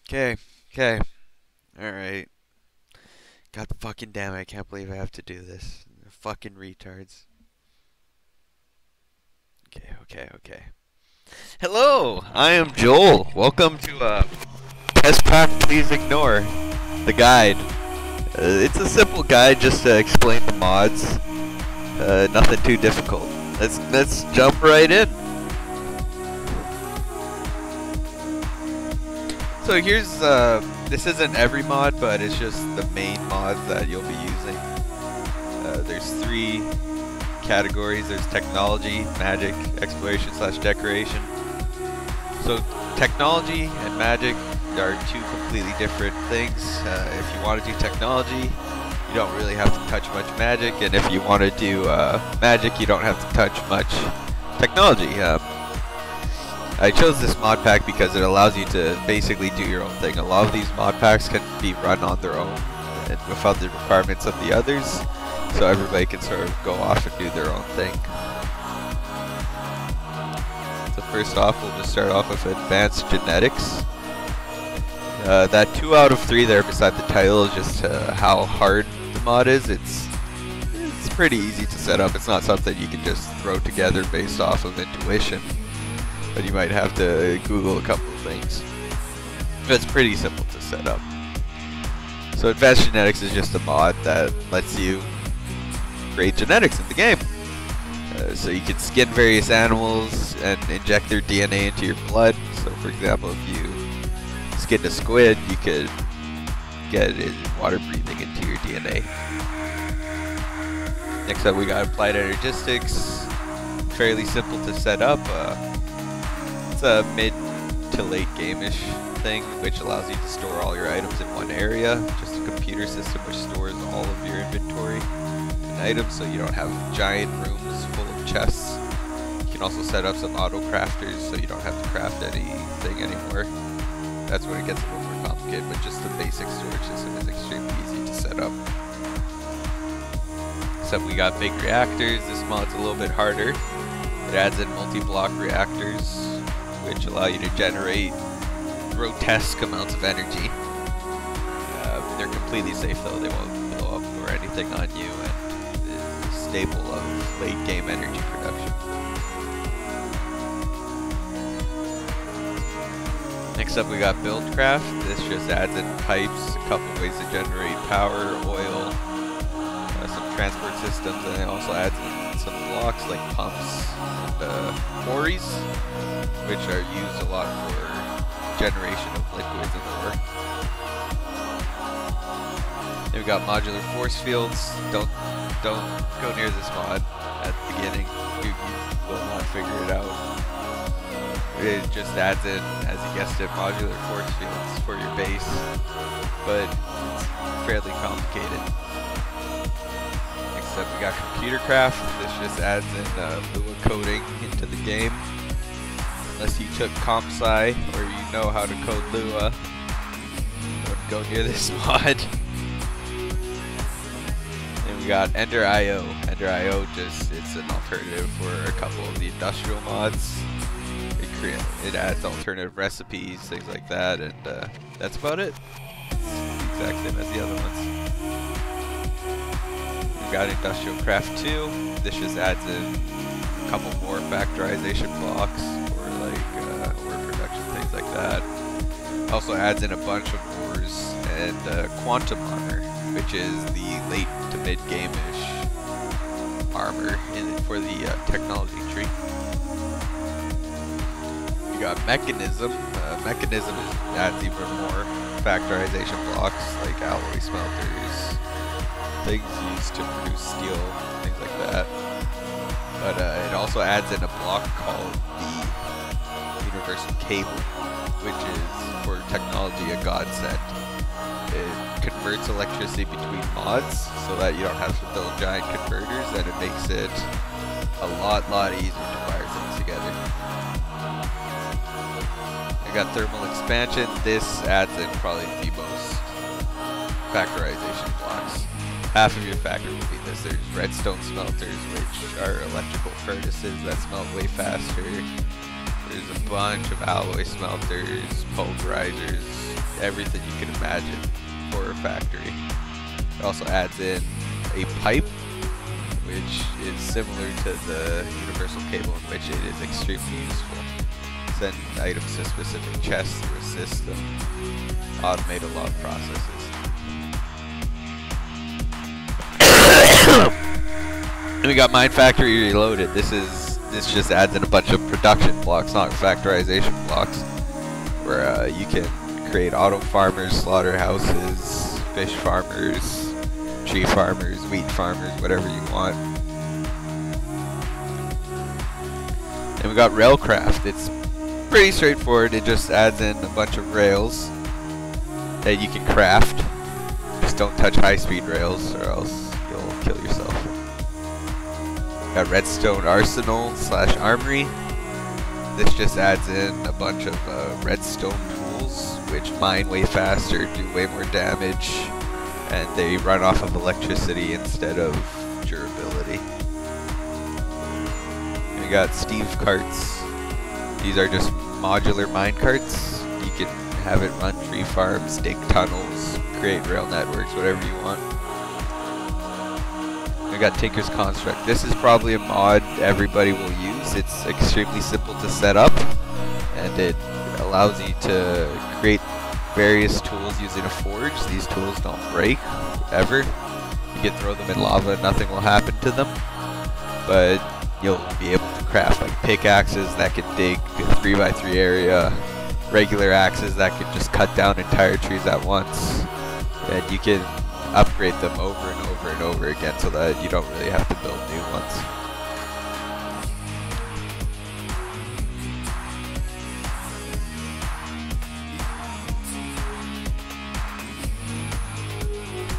Okay, okay, alright. God fucking damn it, I can't believe I have to do this. They're fucking retards. Okay. Hello, I am Joel. Welcome to Test Pack Please Ignore, the guide. It's a simple guide just to explain the mods. Nothing too difficult. Let's jump right in. So here's this isn't every mod, but it's just the main mods that you'll be using. There's three categories. There's technology, magic, exploration / decoration. So technology and magic are two completely different things. If you want to do technology, you don't really have to touch much magic, and if you want to do magic, you don't have to touch much technology. I chose this mod pack because it allows you to basically do your own thing. A lot of these mod packs can be run on their own and without the requirements of the others, so everybody can sort of go off and do their own thing. So first off, we'll just start off with advanced genetics. That 2 out of 3 there beside the title is just how hard the mod is. It's pretty easy to set up. It's not something you can just throw together based off of intuition. But you might have to Google a couple of things. It's pretty simple to set up. So advanced genetics is just a mod that lets you create genetics in the game. So you can skin various animals and inject their DNA into your blood. So for example, if you skinned a squid, you could get it water breathing into your DNA. Next up we got applied energistics. Fairly simple to set up. It's a mid to late game-ish thing, which allows you to store all your items in one area. Just a computer system which stores all of your inventory and items, so you don't have giant rooms full of chests. You can also set up some auto crafters, so you don't have to craft anything anymore. That's when it gets a little more complicated, but just the basic storage system is extremely easy to set up. So we got big reactors. This mod's a little bit harder. It adds in multi-block reactors, which allow you to generate grotesque amounts of energy. They're completely safe though, they won't blow up or anything on you, and is a staple of late game energy production. Next up we got buildcraft. This just adds in pipes, a couple ways to generate power, oil, some transport systems, and it also adds in some blocks like pumps and quarries, which are used a lot for generation of liquids in the work. Then we got modular force fields. Don't go near this mod at the beginning. You will not figure it out. It just adds in, as you guessed it, modular force fields for your base, but it's fairly complicated. Next up we got computer craft. This just adds in Lua coding into the game. Unless you took comp sci or you know how to code Lua, don't go near this mod. And we got Ender IO. Ender IO it's an alternative for a couple of the industrial mods. It adds alternative recipes, things like that, and that's about it. It's the exact same as the other ones. We got Industrial Craft 2. This just adds in a couple more factorization blocks for like ore production, things like that. Also adds in a bunch of ores and quantum armor, which is the late to mid game-ish armor for the technology tree. You got mechanism. Mechanism adds even more factorization blocks like alloy smelters, things used to produce steel, things like that. But it also adds in a block called the universal cable, which is for technology a godsend. It converts electricity between mods so that you don't have to build giant converters, and it makes it a lot easier to wire things together. I got thermal expansion. This adds in probably the most factorization blocks. Half of your factor will be this. There's redstone smelters, which are electrical furnaces that smelt way faster. There's a bunch of alloy smelters, pulverizers, everything you can imagine for a factory. It also adds in a pipe, which is similar to the universal cable, in which it is extremely useful. Send items to specific chests through a system, automate a lot of processes. And we got Mine Factory Reloaded. This just adds in a bunch of production blocks, not factorization blocks, where you can create auto farmers, slaughterhouses, fish farmers, tree farmers, wheat farmers, whatever you want. And we got Railcraft. It's pretty straightforward. It just adds in a bunch of rails that you can craft. Just don't touch high-speed rails or else you'll kill yourself. Got Redstone Arsenal / Armory. This just adds in a bunch of redstone tools, which mine way faster, do way more damage, and they run off of electricity instead of durability. And we got Steve carts. These are just modular mine carts. You can have it run tree farms, dig tunnels, create rail networks, whatever you want. We got Tinker's Construct. This is probably a mod everybody will use. It's extremely simple to set up, and it allows you to create various tools using a forge. These tools don't break, ever. You can throw them in lava and nothing will happen to them, but you'll be able to craft like pickaxes that can dig a 3x3 area, regular axes that can just cut down entire trees at once, and you can upgrade them over and over and over again so that you don't really have to build new ones.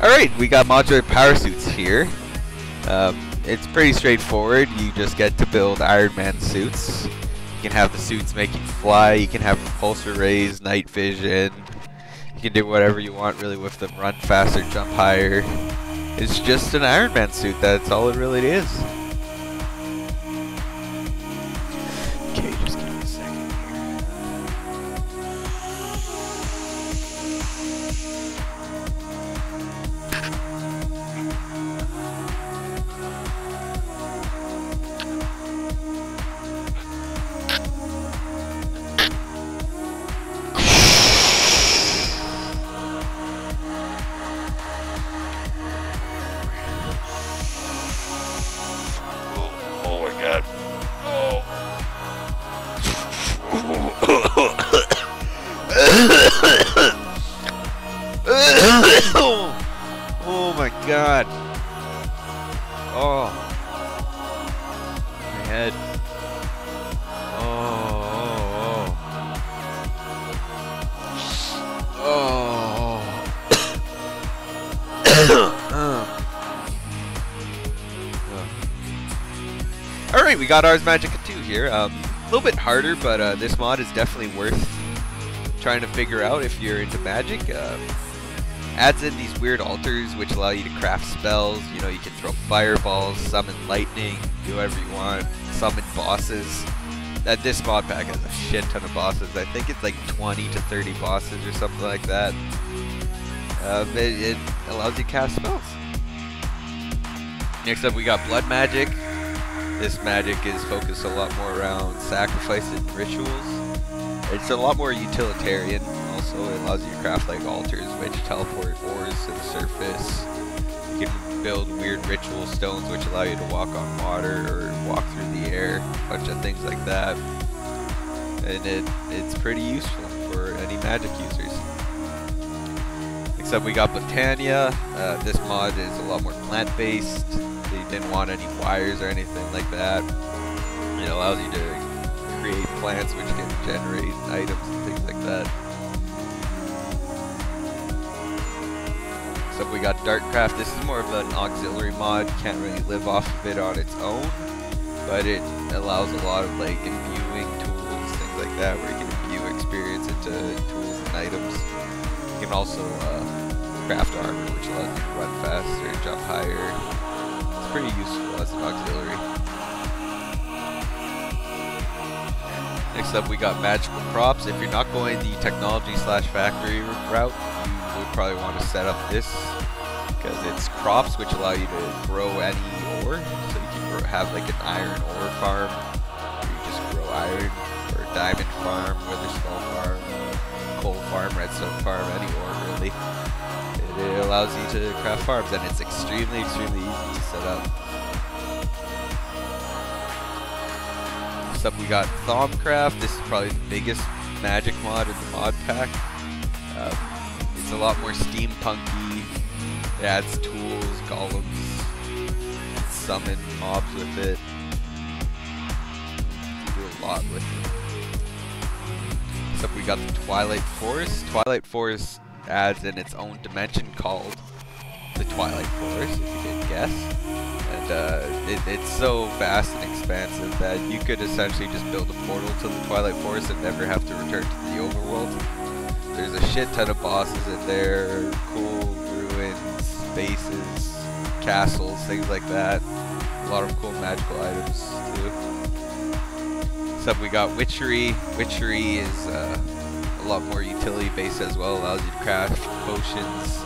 Alright, we got modular power suits here. It's pretty straightforward. You just get to build Iron Man suits. You can have the suits make you fly, you can have repulsor rays, night vision. You can do whatever you want really with them, run faster, jump higher. It's just an Iron Man suit, that's all it really is. Okay, just give me a second here. Oh my god. Oh. My head. Oh. Oh. Alright, we got Ars Magica 2 here. A little bit harder, but this mod is definitely worth trying to figure out if you're into magic. Adds in these weird altars which allow you to craft spells. You know, you can throw fireballs, summon lightning, do whatever you want, summon bosses. This mod pack has a shit ton of bosses. I think it's like 20 to 30 bosses or something like that. It allows you to cast spells. Next up we got blood magic. This magic is focused a lot more around sacrifice and rituals. It's a lot more utilitarian. Also, it allows you to craft like altars which teleport ores to the surface. You can build weird ritual stones which allow you to walk on water or walk through the air. A bunch of things like that. And it's pretty useful for any magic users. Next up we got Botania. This mod is a lot more plant-based. They didn't want any wires or anything like that. It allows you to create plants which can generate items and things like that. So we got Darkcraft. This is more of an auxiliary mod. You can't really live off of it on its own, but it allows a lot of like imbuing tools, things like that, where you can imbue experience into tools and items. You can also craft armor, which allows you to run faster, jump higher. It's pretty useful as an auxiliary. Next up, we got magical crops. If you're not going the technology slash factory route, you would probably want to set up this, because it's crops which allow you to grow any ore. So you can have like an iron ore farm, where you just grow iron, or a diamond farm, weatherstone farm, coal farm, redstone farm, any ore really. It allows you to craft farms, and it's extremely easy to set up. Next up, we got Thaumcraft. This is probably the biggest magic mod in the mod pack. It's a lot more steampunky. It adds tools, golems, summon mobs with it. You do a lot with it. Next up, we got the Twilight Forest. Twilight Forest adds in its own dimension called the Twilight Forest, if you didn't guess. And it's so vast and expansive that you could essentially just build a portal to the Twilight Forest and never have to return to the overworld. There's a shit ton of bosses in there, cool ruins, bases, castles, things like that. A lot of cool magical items too. Next up, we got Witchery. Witchery is a lot more utility based as well. Allows you to craft potions,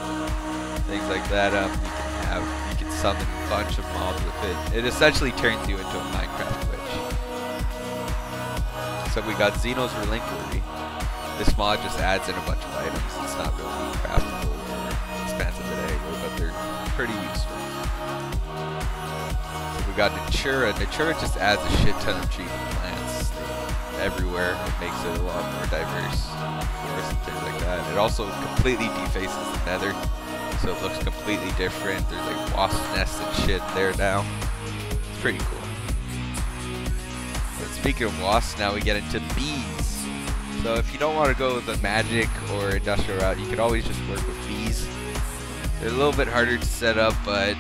things like that. You can summon a bunch of mobs with it. It essentially turns you into a Minecraft witch. So we got Xeno's Relinquery. This mod just adds in a bunch of items. It's not really craftable or expansive in any way, but they're pretty useful. So we got Natura. Natura just adds a shit ton of trees and plants everywhere. It makes it a lot more diverse forest and things like that. It also completely defaces the nether, so it looks completely different. There's like wasp nests and shit there now. It's pretty cool. And speaking of wasps, now we get into bees. So if you don't want to go the magic or industrial route, you could always just work with bees. They're a little bit harder to set up, but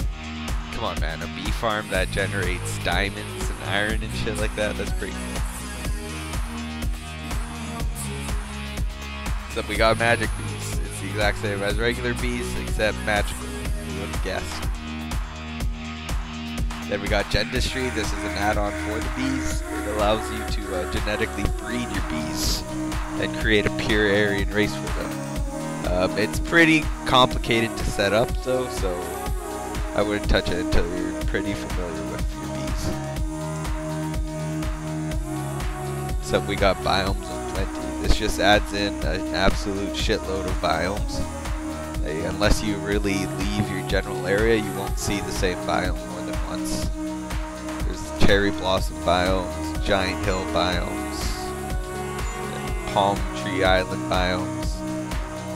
come on man, a bee farm that generates diamonds and iron and shit like that, that's pretty cool. So we got magic bees. It's the exact same as regular bees, except magical. You wouldn't have guessed. Then we got Gendustry. This is an add-on for the bees. It allows you to genetically breed your bees and create a pure Aryan race for them. It's pretty complicated to set up though, so I wouldn't touch it until you're pretty familiar with your bees. So we got Biomes of Plenty. This just adds in an absolute shitload of biomes. Unless you really leave your general area, you won't see the same biome more than once. There's cherry blossom biomes, giant hill biomes, palm tree island biomes.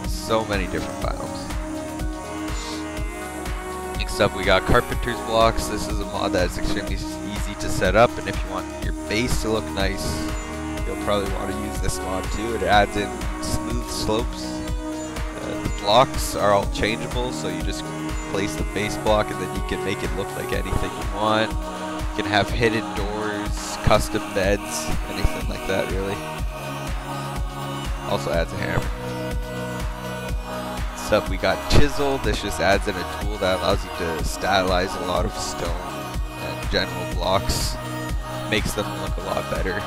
So many different biomes. Next up, we got Carpenter's Blocks. This is a mod that is extremely easy to set up, and if you want your base to look nice, you'll probably want to use this mod too. It adds in smooth slopes. The blocks are all changeable, so you just place the base block and then you can make it look like anything you want. You can have hidden doors, custom beds, anything like that really. Also adds a hammer. Next up, we got Chisel. This just adds in a tool that allows you to stylize a lot of stone and general blocks. Makes them look a lot better.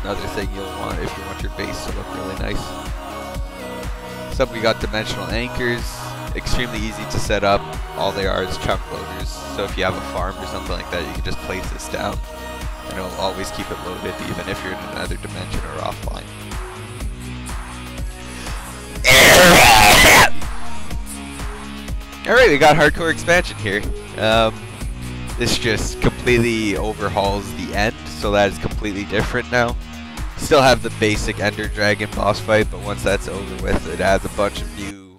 Another thing you'll want if you want your base to look really nice. Next up, we got Dimensional Anchors. Extremely easy to set up. All they are is chunk loaders. So if you have a farm or something like that, you can just place this down and it'll always keep it loaded even if you're in another dimension or offline. Alright, we got Hardcore Expansion here. This just completely overhauls the end, so that is completely different now. Still have the basic Ender Dragon boss fight, but once that's over with, it adds a bunch of new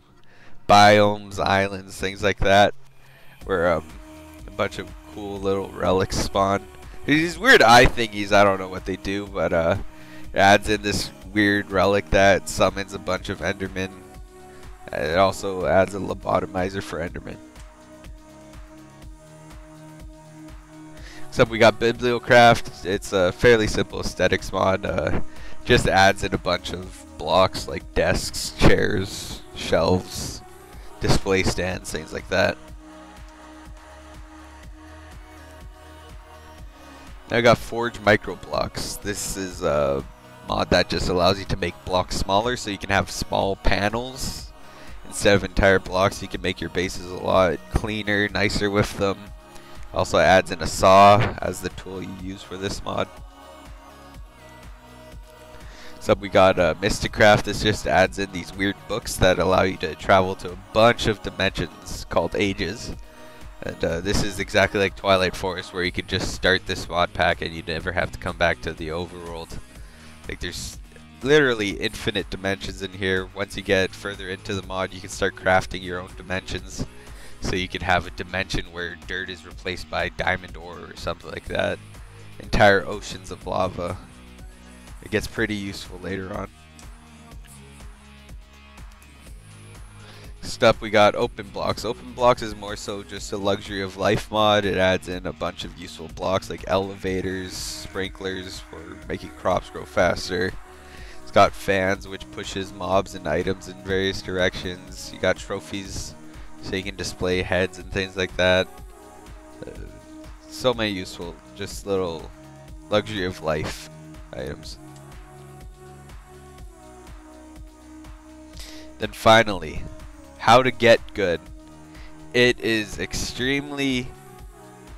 biomes, islands, things like that, where a bunch of cool little relics spawn. These weird eye thingies, I don't know what they do, but it adds in this weird relic that summons a bunch of Endermen. It also adds a lobotomizer for Enderman. Next up, we got Bibliocraft. It's a fairly simple aesthetics mod. Just adds in a bunch of blocks like desks, chairs, shelves, display stands, things like that. Now I got Forge Micro Blocks. This is mod that just allows you to make blocks smaller, so you can have small panels instead of entire blocks. You can make your bases a lot cleaner, nicer with them. Also adds in a saw as the tool you use for this mod. So we got Mysticraft. This just adds in these weird books that allow you to travel to a bunch of dimensions called ages. And this is exactly like Twilight Forest, where you can just start this mod pack and you never have to come back to the overworld. Like, there's literally infinite dimensions in here. Once you get further into the mod, you can start crafting your own dimensions. So you can have a dimension where dirt is replaced by diamond ore or something like that. Entire oceans of lava. It gets pretty useful later on. Next up, we got Open Blocks. Open Blocks is more so just a luxury of life mod. It adds in a bunch of useful blocks like elevators, sprinklers for making crops grow faster. It's got fans, which pushes mobs and items in various directions. You got trophies, so you can display heads and things like that. So many useful, just little luxury of life items. Then finally, how to get good. It is extremely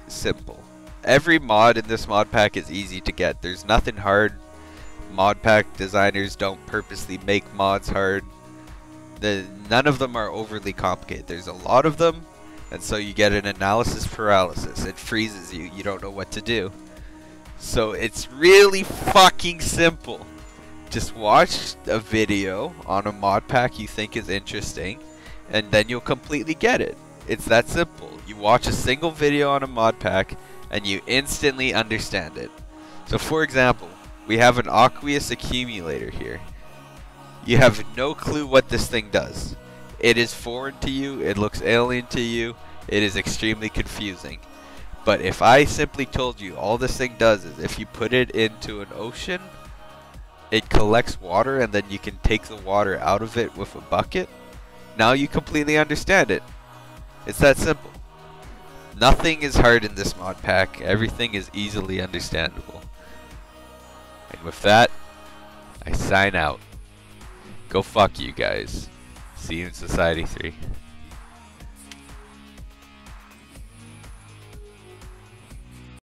simple. Every mod in this mod pack is easy to get. There's nothing hard. Mod pack designers don't purposely make mods hard. None of them are overly complicated. There's a lot of them, and so you get an analysis paralysis. It freezes you. You don't know what to do. So it's really fucking simple. Just watch a video on a mod pack you think is interesting, and then you'll completely get it. It's that simple. You watch a single video on a mod pack, and you instantly understand it. So for example, we have an aqueous accumulator here. You have no clue what this thing does. It is foreign to you, it looks alien to you, it is extremely confusing. But if I simply told you all this thing does is if you put it into an ocean, it collects water and then you can take the water out of it with a bucket, now you completely understand it. It's that simple. Nothing is hard in this mod pack, everything is easily understandable. And with that, I sign out. Go fuck you guys. See you in Society 3.